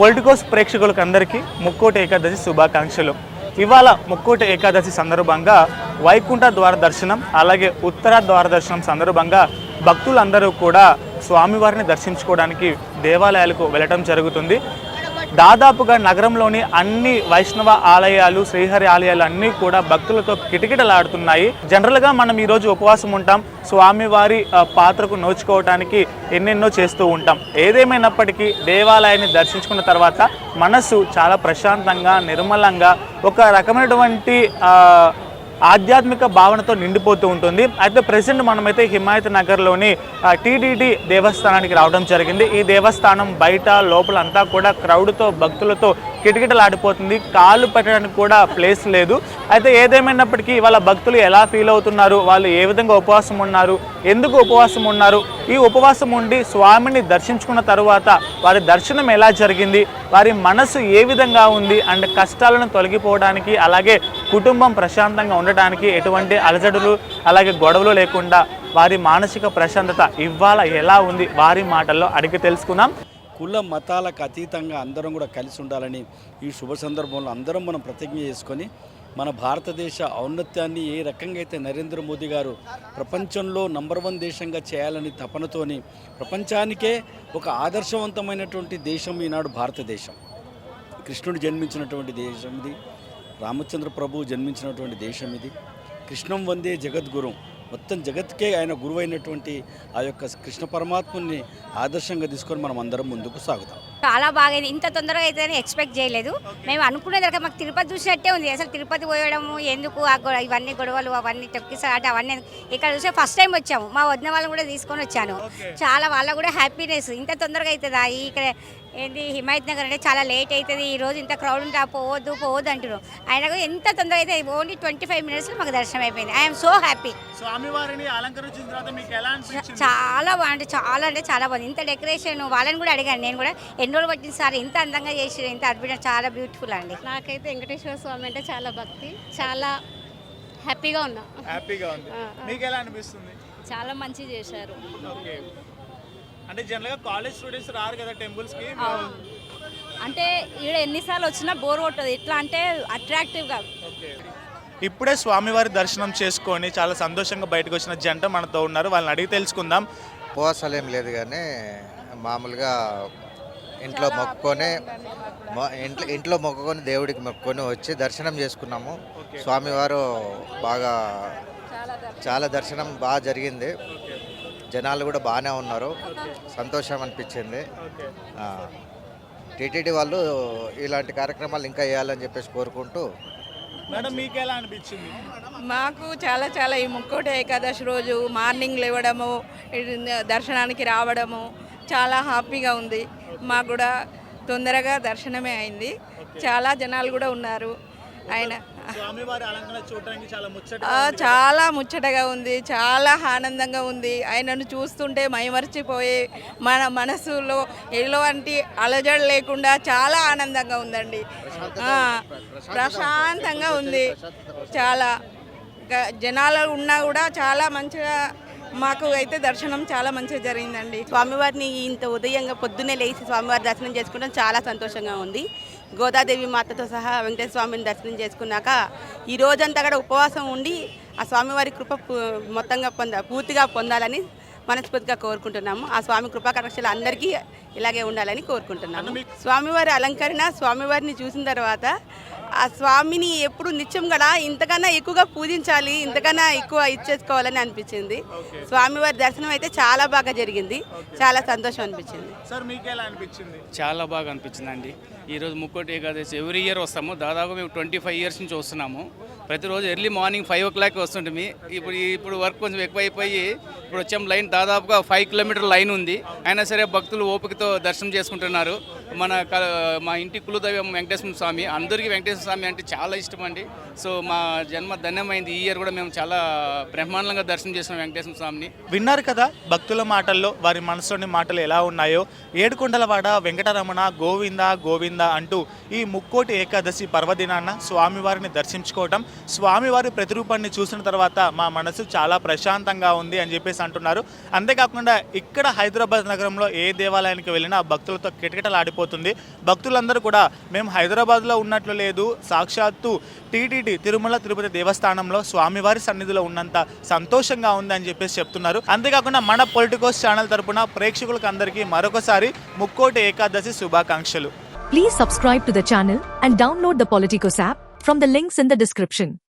Politicos ప్రేక్షకులకు అందరికీ ముక్కోటి ఏకాదశి శుభాకాంక్షలు. ఇవాళ ముక్కోటి ఏకాదశి సందర్భంగా వైకుంఠ ద్వార దర్శనం అలాగే ఉత్తర ద్వార దర్శనం సందర్భంగా భక్తులందరూ కూడా స్వామివారిని దర్శించుకోవడానికి దేవాలయాలకు వెళ్ళటం జరుగుతుంది. దాదాపుగా నగరంలోని అన్ని వైష్ణవ ఆలయాలు, శ్రీహరి ఆలయాలు అన్నీ కూడా భక్తులతో కిటకిటలాడుతున్నాయి. జనరల్గా మనం ఈరోజు ఉపవాసం ఉంటాం, స్వామివారి పాత్రకు నోచుకోవడానికి ఎన్నెన్నో చేస్తూ ఉంటాం. ఏదేమైనప్పటికీ దేవాలయాన్ని దర్శించుకున్న తర్వాత మనసు చాలా ప్రశాంతంగా, నిర్మలంగా, ఒక రకమైనటువంటి ఆధ్యాత్మిక భావనతో నిండిపోతూ ఉంటుంది. అయితే ప్రెసెంట్ మనమైతే హిమాయత్ నగర్లోని టీటీడీ దేవస్థానానికి రావడం జరిగింది. ఈ దేవస్థానం బయట లోపల అంతా కూడా క్రౌడ్తో, భక్తులతో కిటకిటలాడిపోతుంది. కాళ్ళు పెట్టడానికి కూడా ప్లేస్ లేదు. అయితే ఏదేమైనప్పటికీ వాళ్ళ భక్తులు ఎలా ఫీల్ అవుతున్నారు, వాళ్ళు ఏ విధంగా ఉపవాసం ఉన్నారు, ఎందుకు ఉపవాసం ఉన్నారు, ఈ ఉపవాసం ఉండి స్వామిని దర్శించుకున్న తరువాత వారి దర్శనం ఎలా జరిగింది, వారి మనసు ఏ విధంగా ఉంది అండ్ కష్టాలను తొలగిపోవడానికి అలాగే కుటుంబం ప్రశాంతంగా ఉండటానికి ఎటువంటి అలజడులు అలాగే గొడవలు లేకుండా వారి మానసిక ప్రశాంతత ఇవాళ ఎలా ఉంది వారి మాటల్లో అడిగి తెలుసుకుందాం. కుల మతాలకు అతీతంగా అందరం కూడా కలిసి ఉండాలని ఈ శుభ సందర్భంలో అందరం మనం ప్రతిజ్ఞ చేసుకొని మన భారతదేశ ఔన్నత్యాన్ని ఏ రకంగా అయితే నరేంద్ర మోదీ గారు ప్రపంచంలో నంబర్ 1 దేశంగా చేయాలని తపనతోని ప్రపంచానికే ఒక ఆదర్శవంతమైనటువంటి దేశం ఈనాడు భారతదేశం. కృష్ణుడు జన్మించినటువంటి దేశం ఇది, రామచంద్ర ప్రభు జన్మించినటువంటి దేశం ఇది. కృష్ణం వందే జగద్గురు, మొత్తం జగత్కే ఆయన గురువైనటువంటి ఆ యొక్క కృష్ణ పరమాత్మని ఆదర్శంగా తీసుకొని మనం అందరం ముందుకు సాగుతాం. చాలా బాగా ఇంత తొందరగా అయితే ఎక్స్పెక్ట్ చేయలేదు. మేము అనుకునేదాకా మాకు తిరుపతి చూసినట్టే ఉంది. అసలు తిరుపతి పోయడము ఎందుకు, ఇవన్నీ గొడవలు అవన్నీ తొక్కిసాట అవన్నీ ఇక్కడ చూసే ఫస్ట్ టైం వచ్చాము. మా వదిన వాళ్ళని కూడా తీసుకొని వచ్చాను. చాలా వాళ్ళకు కూడా హ్యాపీనెస్. ఇంత తొందరగా అవుతుందా, ఇక్కడ ఏంటి హిమాయత్ నగర్ అంటే చాలా లేట్ అవుతుంది, ఈరోజు ఇంత క్రౌడ్ ఉంటే పోవద్దు అంటున్నారు. ఆయన కూడా ఎంత తొందరగా అయితే ఓన్లీ 25 minutesలో మాకు దర్శనం అయిపోయింది. I'm so happy. స్వామివారిని అలంకరించిన తర్వాత మీకు ఎలా అనిపించింది? చాలా బాగుంది, చాలా బాగుంది. ఇంత డెకరేషన్ వాళ్ళని కూడా అడిగాను నేను కూడా, ఎన్ని రోజులు పట్టింది సార్ ఇంత అందంగా చేసి, ఇంత అద్భుతం, చాలా బ్యూటిఫుల్ అండి. నాకైతే వెంకటేశ్వర స్వామి అంటే చాలా భక్తి, చాలా హ్యాపీగా ఉన్నా. హ్యాపీగా ఉంది. మీకు ఎలా అనిపిస్తుంది? చాలా మంచి చేశారు. ఓకే, అంటే జనరల్గా కాలేజ్ స్టూడెంట్స్ రారు కదా టెంపుల్స్కి, అంటే ఇక్కడ ఎన్నిసార్లు వచ్చినా బోర్ కొట్టదు. ఎట్లా అంటే అట్రాక్టివ్గా. ఇప్పుడే స్వామివారి దర్శనం చేసుకొని చాలా సంతోషంగా బయటకు వచ్చిన జంట మనతో ఉన్నారు. వాళ్ళని అడిగి తెలుసుకుందాం. ఉపవాసాలు ఏం లేదు కానీ మామూలుగా ఇంట్లో మొక్కుకొని దేవుడికి మొక్కుకొని వచ్చి దర్శనం చేసుకున్నాము. స్వామివారు బాగా చాలా దర్శనం బాగా జరిగింది. జనాలు కూడా బాగానే ఉన్నారు, సంతోషం అనిపించింది. టీటీడీ వాళ్ళు ఇలాంటి కార్యక్రమాలు ఇంకా చేయాలని చెప్పేసి కోరుకుంటూ. మేడం మీకు ఎలా అనిపించింది? మాకు చాలా ఈ ముక్కోటి ఏకాదశి రోజు మార్నింగ్ లేవడము, దర్శనానికి రావడము చాలా హ్యాపీగా ఉంది. మాకు కూడా తొందరగా దర్శనమే అయింది. చాలా జనాలు కూడా ఉన్నారు. ఆయన చాలా ముచ్చటగా ఉంది, చాలా ఆనందంగా ఉంది. ఆయనను చూస్తుంటే మైమర్చిపోయి మన మనసులో ఎలాంటి అలజడి లేకుండా చాలా ఆనందంగా ఉందండి. ప్రశాంతంగా ఉంది. చాలా జనాలు ఉన్నా కూడా చాలా మంచిగా మాకు అయితే దర్శనం చాలా మంచిగా జరిగిందండి. స్వామివారిని ఇంత ఉదయంగా పొద్దున్నే లేచి స్వామివారి దర్శనం చేసుకోవడం చాలా సంతోషంగా ఉంది. గోదాదేవి మాతతో సహా వెంకటేశ్వర స్వామిని దర్శనం చేసుకున్నాక ఈ రోజంతా కూడా ఉపవాసం ఉండి ఆ స్వామివారి కృప మొత్తంగా పూర్తిగా పొందాలని మనస్ఫూర్తిగా కోరుకుంటున్నాము. ఆ స్వామి కృపా కటాక్షాలు అందరికీ ఇలాగే ఉండాలని కోరుకుంటున్నాము. స్వామివారి అలంకరణ, స్వామివారిని చూసిన తర్వాత ఆ స్వామిని ఎప్పుడు నిత్యం కూడా ఇంతకన్నా ఎక్కువగా పూజించాలి, ఇంతకన్నా ఎక్కువ ఇచ్చేసుకోవాలని అనిపించింది. స్వామివారి దర్శనం అయితే చాలా బాగా జరిగింది, చాలా సంతోషం అనిపించింది. సార్ మీకు ఎలా అనిపించింది? చాలా బాగా అనిపించింది అండి. ఈరోజు ముక్కోటి ఏకాదశి ఎవ్రీ ఇయర్ వస్తాము. దాదాపు మేము 25 years నుంచి వస్తున్నాము. ప్రతిరోజు ఎర్లీ మార్నింగ్ 5 o'clock వస్తుంటుంది. ఇప్పుడు వర్క్ కొంచెం ఎక్కువైపోయి ఇప్పుడు వచ్చాము. లైన్ దాదాపుగా 5 kilometer లైన్ ఉంది. అయినా సరే భక్తులు ఓపికతో దర్శనం చేసుకుంటున్నారు. మా ఇంటి కులదైవం వెంకటేశ్వర స్వామి, అందరికీ వెంకటేశ్వర స్వామి అంటే చాలా ఇష్టం అండి. సో మా జన్మ ధన్యమైంది. ఈ ఇయర్ కూడా మేము చాలా బ్రహ్మాండంగా దర్శనం చేసినాం వెంకటేశ్వర స్వామిని. విన్నారు కదా భక్తుల మాటల్లో వారి మనసులోని మాటలు ఎలా ఉన్నాయో. ఏడుకొండలవాడ వెంకటరమణ గోవింద గోవింద అంటూ ఈ ముక్కోటి ఏకాదశి పర్వదినాన స్వామివారిని దర్శించుకోవటం, స్వామివారి ప్రతిరూపాన్ని చూసిన తర్వాత మా మనసు చాలా ప్రశాంతంగా ఉంది అని చెప్పేసి అంటున్నారు. అంతేకాకుండా ఇక్కడ హైదరాబాద్ నగరంలో ఏ దేవాలయానికి వెళ్ళినా భక్తులతో కిటకిటలాడిపోతుంది. అయిపోతుంది. భక్తులందరూ కూడా మేము హైదరాబాద్లో ఉన్నట్లు లేదు, సాక్షాత్తు టీటీడీ తిరుమల తిరుపతి దేవస్థానంలో స్వామివారి సన్నిధిలో ఉన్నంత సంతోషంగా ఉంది అని చెప్పేసి చెప్తున్నారు. అంతేకాకుండా మన పొలిటికోస్ ఛానల్ తరపున ప్రేక్షకులకు అందరికీ మరొకసారి ముక్కోటి ఏకాదశి శుభాకాంక్షలు. Please subscribe to the channel and download the Politicos app from the links in the description.